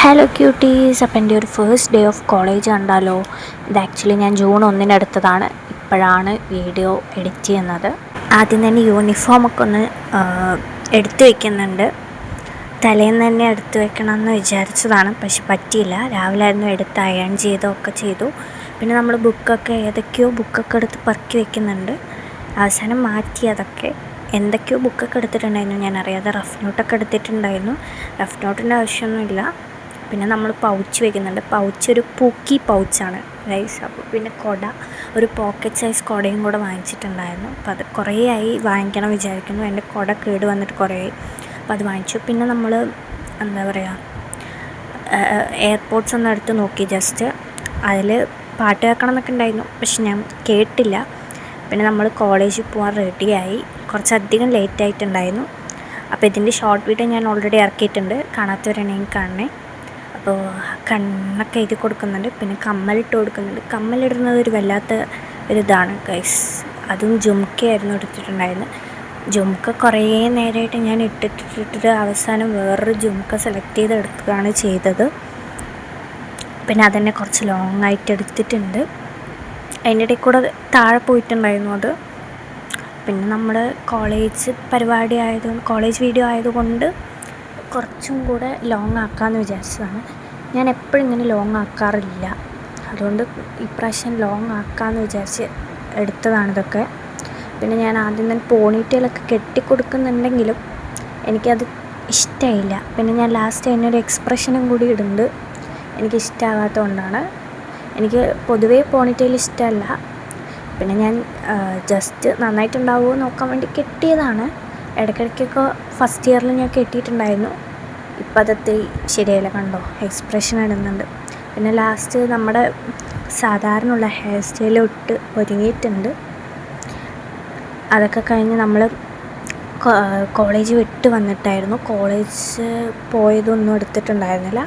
Hello quotes, അപ്പം എൻ്റെ ഒരു ഫസ്റ്റ് ഡേ ഓഫ് കോളേജ് കണ്ടാലോ. ഇത് ആക്ച്വലി ഞാൻ ജൂൺ 1 എടുത്തതാണ്. ഇപ്പോഴാണ് വീഡിയോ എഡിറ്റ് ചെയ്യുന്നത്. ആദ്യം തന്നെ യൂണിഫോമൊക്കെ ഒന്ന് എടുത്തു വയ്ക്കുന്നുണ്ട്. തലേന്ന് തന്നെ എടുത്തു വെക്കണമെന്ന് വിചാരിച്ചതാണ്, പക്ഷെ പറ്റിയില്ല. രാവിലെ ആയിരുന്നു എടുത്ത് അയൺ ചെയ്തൊക്കെ ചെയ്തു. പിന്നെ നമ്മൾ ഏതൊക്കെയോ ബുക്കൊക്കെ എടുത്ത് പെറുക്കി വയ്ക്കുന്നുണ്ട്. അവസാനം മാറ്റി അതൊക്കെ. എന്തൊക്കെയോ ബുക്കൊക്കെ എടുത്തിട്ടുണ്ടായിരുന്നു, ഞാൻ അറിയാതെ റഫ് നോട്ടൊക്കെ എടുത്തിട്ടുണ്ടായിരുന്നു. റഫ് നോട്ടിൻ്റെ ആവശ്യമൊന്നുമില്ല. പിന്നെ നമ്മൾ പൗച്ച് വയ്ക്കുന്നുണ്ട്. പൗച്ച് ഒരു പൂക്കി പൗച്ചാണ് ഗൈസ്. അപ്പോൾ പിന്നെ ഒരു പോക്കറ്റ് സൈസ് കുടയും കൂടെ വാങ്ങിച്ചിട്ടുണ്ടായിരുന്നു. അപ്പോൾ അത് കുറേ ആയി വാങ്ങിക്കണം വിചാരിക്കുന്നു. എൻ്റെ കുട കേട് വന്നിട്ട് കുറേ ആയി. അപ്പോൾ അത് വാങ്ങിച്ചു. പിന്നെ നമ്മൾ എന്താ പറയുക, എയർപോഡ്സ് ഒന്ന് എടുത്ത് നോക്കി ജസ്റ്റ്. അതിൽ പാട്ട് കേൾക്കണം എന്നൊക്കെ ഉണ്ടായിരുന്നു, പക്ഷെ ഞാൻ കേട്ടില്ല. പിന്നെ നമ്മൾ കോളേജിൽ പോകാൻ റെഡിയായി. കുറച്ചധികം ലേറ്റ് ആയിട്ടുണ്ടായിരുന്നു. അപ്പോൾ ഇതിൻ്റെ ഷോർട്ട് വീഡിയോ ഞാൻ ഓൾറെഡി ഇറക്കിയിട്ടുണ്ട്, കാണാത്തവരാണെങ്കിൽ കാണണേ. അപ്പോൾ കണ്ണൊക്കെ എഴുതി കൊടുക്കുന്നുണ്ട്. പിന്നെ കമ്മലിട്ട് കൊടുക്കുന്നുണ്ട്. കമ്മലിടുന്നത് ഒരു വല്ലാത്ത ഒരിതാണ് ഗൈസ്. അതും ജുംക്കയായിരുന്നു എടുത്തിട്ടുണ്ടായിരുന്നത്. ജുംക്ക കുറേ നേരമായിട്ട് ഞാൻ ഇട്ടിട്ട് അവസാനം വേറൊരു ജുംക്ക സെലക്ട് ചെയ്ത് എടുക്കുകയാണ് ചെയ്തത്. പിന്നെ അതന്നെ കുറച്ച് ലോങ് ആയിട്ട് എടുത്തിട്ടുണ്ട്. അതിൻ്റെ ഇടയിൽ കൂടെ താഴെ പോയിട്ടുണ്ടായിരുന്നു അത്. പിന്നെ നമ്മൾ കോളേജ് പരിപാടി ആയതുകൊണ്ട്, കോളേജ് വീഡിയോ ആയതുകൊണ്ട് കുറച്ചും കൂടെ ലോങ് ആക്കാമെന്ന് വിചാരിച്ചതാണ്. ഞാൻ എപ്പോഴും ഇങ്ങനെ ലോങ് ആക്കാറില്ല, അതുകൊണ്ട് ഇപ്രാവശ്യം ലോങ് ആക്കാമെന്ന് വിചാരിച്ച് എടുത്തതാണിതൊക്കെ. പിന്നെ ഞാൻ ആദ്യം തന്നെ പോണിറ്റെയിലൊക്കെ കെട്ടിക്കൊടുക്കുന്നുണ്ടെങ്കിലും എനിക്കത് ഇഷ്ടമായില്ല. പിന്നെ ഞാൻ ലാസ്റ്റ് അതിനൊരു എക്സ്പ്രഷനും കൂടി ഇടുന്നുണ്ട്. എനിക്കിഷ്ടമാകാത്തത് കൊണ്ടാണ്. എനിക്ക് പൊതുവേ പോണിറ്റെയിൽ ഇഷ്ടമല്ല. പിന്നെ ഞാൻ ജസ്റ്റ് നന്നായിട്ടുണ്ടാവുമോ നോക്കാൻ വേണ്ടി കെട്ടിയതാണ്. ഇടയ്ക്കിടയ്ക്കൊക്കെ ഫസ്റ്റ് ഇയറിൽ ഞാൻ കെട്ടിയിട്ടുണ്ടായിരുന്നു. ഇപ്പം അതൊക്കെ ശരിയായില്ല, കണ്ടോ എക്സ്പ്രഷൻ ഇടുന്നുണ്ട്. പിന്നെ ലാസ്റ്റ് നമ്മുടെ സാധാരണയുള്ള ഹെയർ സ്റ്റൈൽ ഇട്ട് ഒരുങ്ങിയിട്ടുണ്ട്. അതൊക്കെ കഴിഞ്ഞ് നമ്മൾ കോളേജ് വിട്ട് വന്നിട്ടായിരുന്നു. കോളേജ് പോയതൊന്നും എടുത്തിട്ടുണ്ടായിരുന്നില്ല.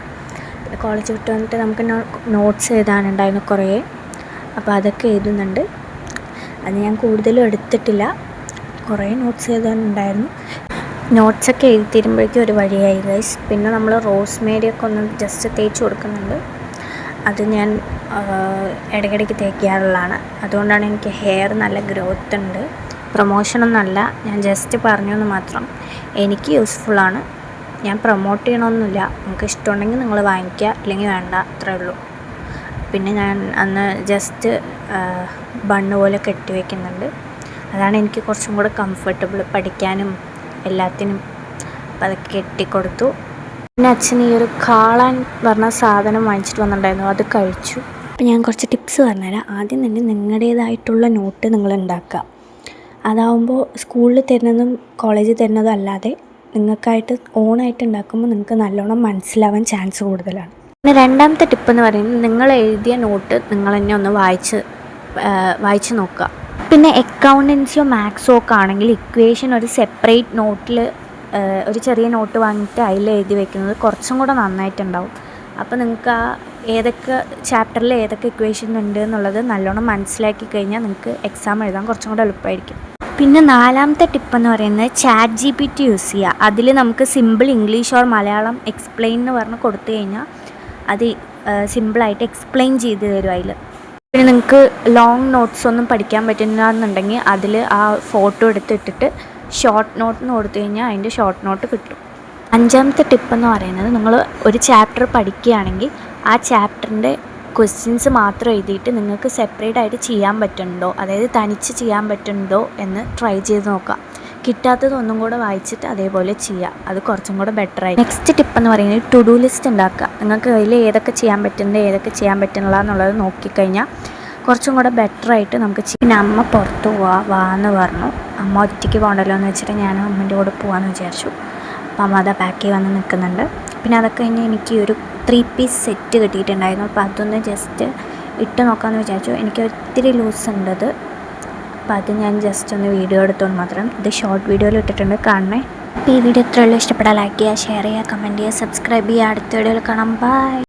പിന്നെ കോളേജ് വിട്ട് വന്നിട്ട് നമുക്ക് നോട്ട്സ് എഴുതാനുണ്ടായിരുന്നു കുറേ. അപ്പോൾ അതൊക്കെ എഴുതുന്നുണ്ട്. അത് ഞാൻ കൂടുതലും എടുത്തിട്ടില്ല, കുറേ നോട്ട്സ് എഴുതാനുണ്ടായിരുന്നു. നോട്ട്സൊക്കെ എഴുതി തരുമ്പോഴേക്കും ഒരു വഴിയായി ഗൈസ്. പിന്നെ നമ്മൾ റോസ്മേരിയൊക്കെ ഒന്ന് ജസ്റ്റ് തേച്ച് കൊടുക്കുന്നുണ്ട്. അത് ഞാൻ ഇടയ്ക്കിടയ്ക്ക് തേക്കാറുള്ളതാണ്. അതുകൊണ്ടാണ് എനിക്ക് ഹെയർ നല്ല ഗ്രോത്ത് ഉണ്ട്. പ്രൊമോഷനൊന്നുമല്ല, ഞാൻ ജസ്റ്റ് പറഞ്ഞെന്ന് മാത്രം. എനിക്ക് യൂസ്ഫുള്ളാണ്. ഞാൻ പ്രൊമോട്ട് ചെയ്യണമെന്നില്ല. നിങ്ങൾക്ക് ഇഷ്ടമുണ്ടെങ്കിൽ നിങ്ങൾ വാങ്ങിക്കുക, അല്ലെങ്കിൽ വേണ്ട, അത്രേ ഉള്ളൂ. പിന്നെ ഞാൻ അന്ന് ജസ്റ്റ് ബണ്ണ് പോലെ കെട്ടി വയ്ക്കുന്നുണ്ട്. അതാണ് എനിക്ക് കുറച്ചും കൂടെ കംഫർട്ടബിൾ, പഠിക്കാനും എല്ലാത്തിനും. അപ്പം അതൊക്കെ കെട്ടിക്കൊടുത്തു. പിന്നെ അച്ഛൻ ഈ ഒരു കാളാൻ പറഞ്ഞ സാധനം വാങ്ങിച്ചിട്ട് വന്നിട്ടുണ്ടായിരുന്നു, അത് കഴിച്ചു. അപ്പം ഞാൻ കുറച്ച് ടിപ്സ് പറഞ്ഞുതരാം. ആദ്യം തന്നെ നിങ്ങളുടേതായിട്ടുള്ള നോട്ട് നിങ്ങൾ ഉണ്ടാക്കുക. അതാവുമ്പോൾ സ്കൂളിൽ തരുന്നതും കോളേജിൽ തരുന്നതും അല്ലാതെ നിങ്ങൾക്കായിട്ട് ഓണായിട്ട് ഉണ്ടാക്കുമ്പോൾ നിങ്ങൾക്ക് നല്ലോണം മനസ്സിലാവാൻ ചാൻസ് കൂടുതലാണ്. പിന്നെ രണ്ടാമത്തെ ടിപ്പെന്ന് പറയുന്നത്, നിങ്ങൾ എഴുതിയ നോട്ട് നിങ്ങൾ തന്നെ ഒന്ന് വായിച്ച് നോക്കുക. പിന്നെ അക്കൗണ്ടൻസിയോ മാത്സോ ഒക്കെ ആണെങ്കിൽ ഇക്വേഷൻ ഒരു സെപ്പറേറ്റ് നോട്ടിൽ ഒരു ചെറിയ നോട്ട് വാങ്ങിയിട്ട് അതിൽ എഴുതി വയ്ക്കുന്നത് കുറച്ചും കൂടെ നന്നായിട്ടുണ്ടാവും. അപ്പോൾ നിങ്ങൾക്ക് ആ ഏതൊക്കെ ചാപ്റ്ററിൽ ഏതൊക്കെ ഇക്വേഷൻ ഉണ്ട് എന്നുള്ളത് നല്ലോണം മനസ്സിലാക്കി കഴിഞ്ഞാൽ നിങ്ങൾക്ക് എക്സാം എഴുതാൻ കുറച്ചും കൂടെ എളുപ്പമായിരിക്കും. പിന്നെ നാലാമത്തെ ടിപ്പെന്ന് പറയുന്നത് ChatGPT യൂസ് ചെയ്യുക. അതിൽ നമുക്ക് simple English or Malayalam explain എന്ന് പറഞ്ഞ് കൊടുത്തു കഴിഞ്ഞാൽ അത് സിമ്പിളായിട്ട് എക്സ്പ്ലെയിൻ ചെയ്ത് തരും അതിൽ. പിന്നെ നിങ്ങൾക്ക് ലോങ് നോട്ട്സ് ഒന്നും പഠിക്കാൻ പറ്റില്ല എന്നുണ്ടെങ്കിൽ അതിൽ ആ ഫോട്ടോ എടുത്തിട്ടിട്ട് ഷോർട്ട് നോട്ട് എന്ന് കൊടുത്തു കഴിഞ്ഞാൽ അതിൻ്റെ ഷോർട്ട് നോട്ട് കിട്ടും. അഞ്ചാമത്തെ ടിപ്പെന്ന് പറയുന്നത്, നിങ്ങൾ ഒരു ചാപ്റ്റർ പഠിക്കുകയാണെങ്കിൽ ആ ചാപ്റ്ററിൻ്റെ ക്വസ്റ്റ്യൻസ് മാത്രം എഴുതിയിട്ട് നിങ്ങൾക്ക് സെപ്പറേറ്റ് ആയിട്ട് ചെയ്യാൻ പറ്റുന്നുണ്ടോ, അതായത് തനിച്ച് ചെയ്യാൻ പറ്റുന്നുണ്ടോ എന്ന് ട്രൈ ചെയ്ത് നോക്കുക. കിട്ടാത്തത് ഒന്നും കൂടെ വായിച്ചിട്ട് അതേപോലെ ചെയ്യുക. അത് കുറച്ചും കൂടെ ബെറ്ററായി. നെക്സ്റ്റ് ടിപ്പെന്ന് പറയുന്നത് ടു ഡു ലിസ്റ്റ് ഉണ്ടാക്കുക. നിങ്ങൾക്ക് അതിൽ ഏതൊക്കെ ചെയ്യാൻ പറ്റുന്നുണ്ട്, ഏതൊക്കെ ചെയ്യാൻ പറ്റുന്നില്ല എന്നുള്ളത് നോക്കിക്കഴിഞ്ഞാൽ കുറച്ചും കൂടെ ബെറ്ററായിട്ട് നമുക്ക് ചെയ്യാം. പിന്നെ അമ്മ പുറത്ത് വാന്ന് പറഞ്ഞു. അമ്മ ഒറ്റയ്ക്ക് പോകണ്ടല്ലോ എന്ന് വെച്ചിട്ട് ഞാൻ അമ്മൻ്റെ കൂടെ പോകാമെന്ന് വിചാരിച്ചു. അപ്പോൾ അമ്മ അതാ പാക്ക് ചെയ്ത് വന്ന് നിൽക്കുന്നുണ്ട്. പിന്നെ അതൊക്കെ കഴിഞ്ഞ് എനിക്ക് ഒരു 3 പീസ് സെറ്റ് കിട്ടിയിട്ടുണ്ടായിരുന്നു. അപ്പോൾ അതൊന്ന് ജസ്റ്റ് ഇട്ട് നോക്കാമെന്ന് വിചാരിച്ചു. എനിക്ക് ഒത്തിരി ലൂസ് ഉണ്ട് അത്. അപ്പോൾ അത് ഞാൻ ജസ്റ്റ് ഒന്ന് വീഡിയോ എടുത്തോണ്ട് മാത്രം. ഇത് ഷോർട്ട് വീഡിയോയിൽ ഇട്ടിട്ടുണ്ട്, കാണണേ. അപ്പോൾ ഈ വീഡിയോ ഇത്രയുള്ളൂ. ഇഷ്ടപ്പെട്ടാൽ ലൈക്ക് ചെയ്യുക, ഷെയർ ചെയ്യുക, കമൻറ്റ് ചെയ്യുക, സബ്സ്ക്രൈബ് ചെയ്യുക. അടുത്ത വീഡിയോയിൽ കാണാം. ബൈ.